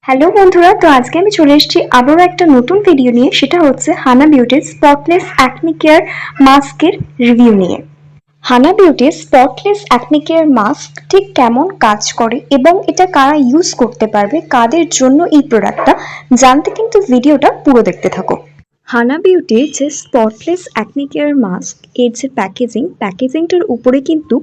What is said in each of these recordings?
Hello বন্ধুরা, তো আজকে আমি চলে এসেছি আবারও একটা নতুন ভিডিও নিয়ে। সেটা হচ্ছে হানা বিউটির স্পটলেস অ্যাকনি কেয়ার মাস্কের রিভিউ নিয়ে। হানা বিউটির স্পটলেস অ্যাকনি কেয়ার মাস্ক ঠিক কেমন কাজ করে এবং এটা কারা ইউজ করতে পারবে, কাদের জন্য এই প্রোডাক্টটা, জানতে কিন্তু ভিডিওটা পুরো দেখতে থাকো। হানা বিউটির যে স্পটলেস অ্যাকনি কেয়ার মাস্ক এর যে প্যাকেজিংটার উপরে কিন্তু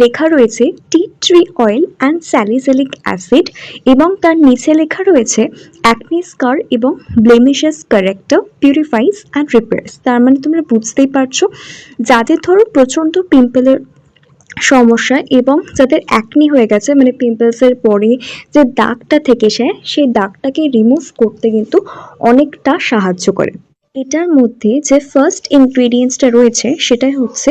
লেখা রয়েছে টি tree oil and salicylic acid এবং তার নিচে লেখা রয়েছে অ্যাকনি স্কার এবং ব্লেমিশেস কারেক্টর পিউরিফাইস অ্যান্ড রিপেয়ার্স। তার মানে তোমরা বুঝতেই পারছো, যাদের ধরো প্রচণ্ড পিম্পলের সমস্যা এবং যাদের অ্যাকনি হয়ে গেছে, মানে পিম্পলসের পরে যে দাগটা থেকে যায় সেই দাগটাকে রিমুভ করতে কিন্তু অনেকটা সাহায্য করে। এটার মধ্যে যে ফার্স্ট ইনগ্রেডিয়েন্টসটা রয়েছে সেটাই হচ্ছে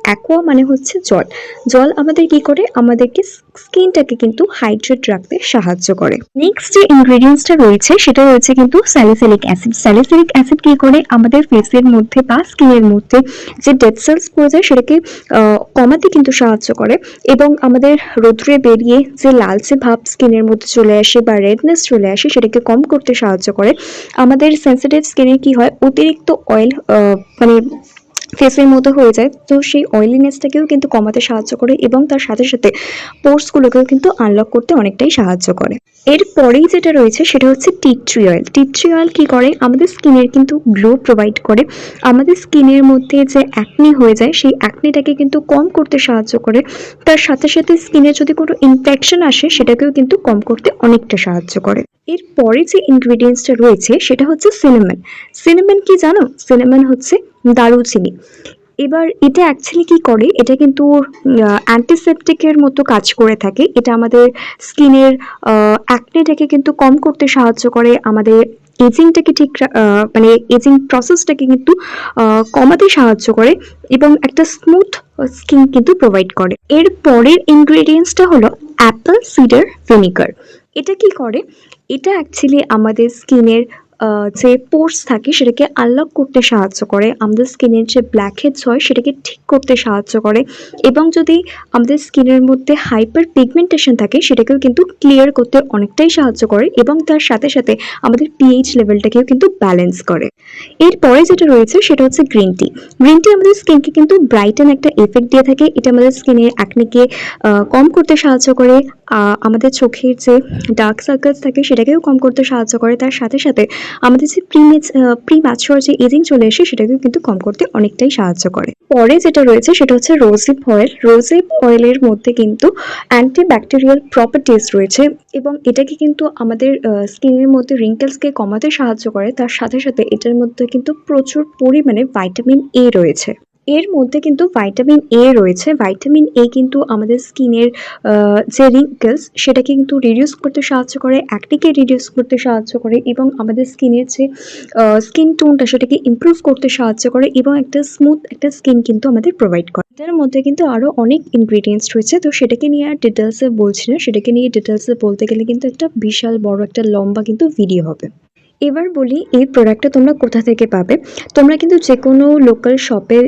অ্যাকোয়া মানে হচ্ছে জল। জল আমাদের কি করে, আমাদেরকে স্কিনটাকে কিন্তু হাইড্রেট রাখতে সাহায্য করে। নেক্সট যে ইনগ্রেডিয়েন্টসটা রয়েছে সেটা রয়েছে কিন্তু স্যালিসিলিক অ্যাসিড। স্যালিসিলিক অ্যাসিড কি করে, আমাদের ফেসের মধ্যে বা স্কিনের মধ্যে যে ডেড সেলস পড়ে যায় সেটাকে কমাতে কিন্তু সাহায্য করে এবং আমাদের রোদ্রে বেরিয়ে যে লালচে ভাব স্কিনের মধ্যে চলে আসে বা রেডনেস চলে আসে সেটাকে কম করতে সাহায্য করে। আমাদের সেন্সিটিভ স্কিনে কি হয়, অতিরিক্ত অয়েল মানে ফেসের মধ্যে হয়ে যায়, তো সেই অয়েলিনেসটাকেও কিন্তু কমাতে সাহায্য করে এবং তার সাথে সাথে পোর্সগুলোকেও কিন্তু আনলক করতে অনেকটাই সাহায্য করে। এরপরেই যেটা রয়েছে সেটা হচ্ছে tea tree oil. Tea tree oil কী করে, আমাদের স্কিনের কিন্তু গ্লো প্রোভাইড করে। আমাদের স্কিনের মধ্যে যে অ্যাকনি হয়ে যায় সেই অ্যাকনিটাকে কিন্তু কম করতে সাহায্য করে। তার সাথে সাথে স্কিনে যদি কোনো ইনফেকশন আসে সেটাকেও কিন্তু কম করতে অনেকটা সাহায্য করে। এরপরে যে ইনগ্রিডিয়েন্টসটা রয়েছে সেটা হচ্ছে সিনেমন। সিনেমন কি জানো? সিনেমন হচ্ছে দারুচিনি। এবার এটা অ্যাকচুয়ালি কি করে, এটা কিন্তু অ্যান্টিসেপটিকের মতো কাজ করে থাকে। এটা আমাদের স্কিনের অ্যাকনেটাকে কিন্তু কম করতে সাহায্য করে, আমাদের এজিংটাকে ঠিক মানে এজিং প্রসেসটাকে কিন্তু কমাতে সাহায্য করে এবং একটা স্মুথ স্কিন কিন্তু প্রোভাইড করে। এর পরের ইনগ্রেডিয়েন্টসটা হলো অ্যাপেল সিডার ভিনিগার। এটা কি করে, এটা অ্যাকচুয়ালি আমাদের স্কিনের যে পোর্স থাকে সেটাকে আনলক করতে সাহায্য করে, আমাদের স্কিনের যে ব্ল্যাক হেডস হয় সেটাকে ঠিক করতে সাহায্য করে এবং যদি আমাদের স্কিনের মধ্যে হাইপার পিগমেন্টেশন থাকে সেটাকেও কিন্তু ক্লিয়ার করতে অনেকটাই সাহায্য করে এবং তার সাথে সাথে আমাদের পিএইচ লেভেলটাকেও কিন্তু ব্যালেন্স করে। এরপরে যেটা রয়েছে সেটা হচ্ছে গ্রিন টি। গ্রিন টি আমাদের স্কিনকে কিন্তু ব্রাইটেন একটা এফেক্ট দিয়ে থাকে। এটা আমাদের স্কিনের অ্যাকনিকে কম করতে সাহায্য করে, আমাদের চোখের যে ডার্ক সার্কেলস থাকে সেটাকেও কম করতে সাহায্য করে। তার সাথে সাথে আমাদের যে প্রিম্যাচিওর যে এজিং চলে আসে সেটাকেও কিন্তু কম করতে অনেকটাই সাহায্য করে। পরে যেটা রয়েছে সেটা হচ্ছে রোজিপ অয়েল। রোজিপ অয়েলের মধ্যে কিন্তু অ্যান্টিব্যাকটেরিয়াল প্রপার্টিস রয়েছে এবং এটাকে কিন্তু আমাদের স্কিনের মধ্যে রিঙ্কেলসকে কমাতে সাহায্য করে। তার সাথে সাথে এটার মধ্যে কিন্তু প্রচুর পরিমাণে ভাইটামিন এ রয়েছে। এর মধ্যে কিন্তু ভাইটামিন এ রয়েছে। ভাইটামিন এ কিন্তু আমাদের স্কিনের যে রিঙ্কেলস সেটাকে কিন্তু রিডিউস করতে সাহায্য করে, অ্যাকনিকে রিডিউস করতে সাহায্য করে এবং আমাদের স্কিনের যে স্কিন টোনটা সেটাকে ইমপ্রুভ করতে সাহায্য করে এবং একটা স্মুথ একটা স্কিন কিন্তু আমাদের প্রোভাইড করে। এটার মধ্যে কিন্তু আরও অনেক ইনগ্রিডিয়েন্টস রয়েছে, তো সেটাকে নিয়ে আর ডিটেলসে বলছি না। সেটাকে নিয়ে ডিটেলসে বলতে গেলে কিন্তু একটা বিশাল বড় একটা লম্বা কিন্তু ভিডিও হবে। এবার বলি এই প্রোডাক্টটা তোমরা কোথা থেকে পাবে। তোমরা কিন্তু যে কোনো লোকাল শপে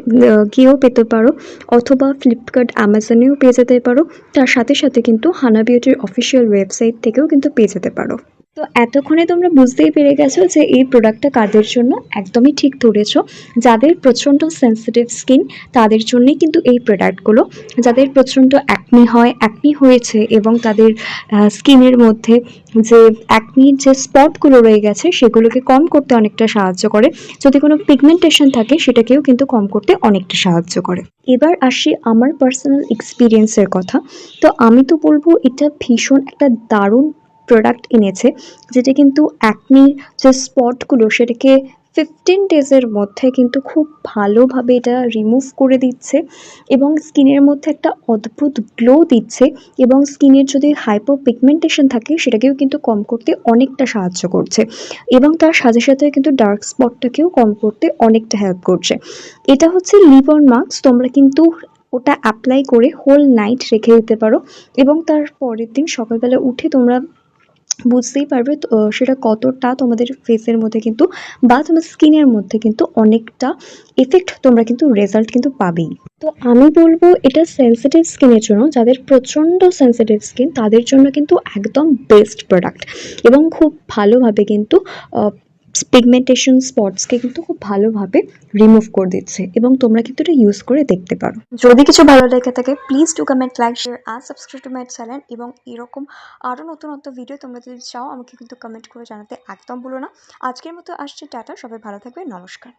গিয়েও পেতে পারো অথবা ফ্লিপকার্ট, অ্যামাজনেও পেয়ে যেতে পারো। তার সাথে সাথে কিন্তু হানা বিউটির অফিসিয়াল ওয়েবসাইট থেকেও কিন্তু পেয়ে যেতে পারো। তো এতক্ষণে তোমরা বুঝতেই পেরে গেছো যে এই প্রোডাক্টটা কাদের জন্য। একদমই ঠিক ধরেছো, যাদের প্রচণ্ড সেন্সিটিভ স্কিন তাদের জন্যই কিন্তু এই প্রোডাক্টগুলো। যাদের প্রচণ্ড অ্যাকনি হয়েছে এবং তাদের স্কিনের মধ্যে যে অ্যাকনির যে স্পটগুলো রয়ে গেছে সেগুলোকে কম করতে অনেকটা সাহায্য করে, যদি কোনো পিগমেন্টেশন থাকে সেটাকেও কিন্তু কম করতে অনেকটা সাহায্য করে। এবার আসি আমার পার্সোনাল এক্সপিরিয়েন্সের কথা। তো আমি তো বলবো এটা ভীষণ একটা দারুণ প্রোডাক্ট এনেছে, যেটা কিন্তু অ্যাকনির যে স্পটগুলো সেটাকে 15 ডেজের মধ্যে কিন্তু খুব ভালোভাবে এটা রিমুভ করে দিচ্ছে এবং স্কিনের মধ্যে একটা অদ্ভুত গ্লো দিচ্ছে এবং স্কিনের যদি হাইপার পিগমেন্টেশন থাকে সেটাকেও কিন্তু কম করতে অনেকটা সাহায্য করছে এবং তার সাথে সাথে কিন্তু ডার্ক স্পটটাকেও কম করতে অনেকটা হেল্প করছে। এটা হচ্ছে লিভ অন মাস্ক। তোমরা কিন্তু ওটা অ্যাপ্লাই করে হোল নাইট রেখে দিতে পারো এবং তার পরের দিন সকালবেলা উঠে তোমরা বুঝতেই পারবে তো সেটা কতটা তোমাদের ফেসের মধ্যে কিন্তু বা তোমার স্কিনের মধ্যে কিন্তু অনেকটা এফেক্ট তোমরা কিন্তু রেজাল্ট কিন্তু পাবেই। তো আমি বলবো এটা সেনসিটিভ স্কিনের জন্য, যাদের প্রচণ্ড সেনসিটিভ স্কিন তাদের জন্য কিন্তু একদম বেস্ট প্রোডাক্ট এবং খুব ভালোভাবে কিন্তু পিগমেন্টেশন স্পটসকে কিন্তু খুব ভালোভাবে রিমুভ করে দিচ্ছে এবং তোমরা কিন্তু এটা ইউজ করে দেখতে পারো। যদি কিছু ভালো লেগে থাকে please do comment, like, share and subscribe to my channel. এবং এরকম আরও নতুন নতুন ভিডিও তোমরা যদি চাও আমাকে কিন্তু কমেন্ট করে জানাতে একদম ভুলো না। আজকের মতো আসছি, টাটা, সবাই ভালো থাকবে, নমস্কার।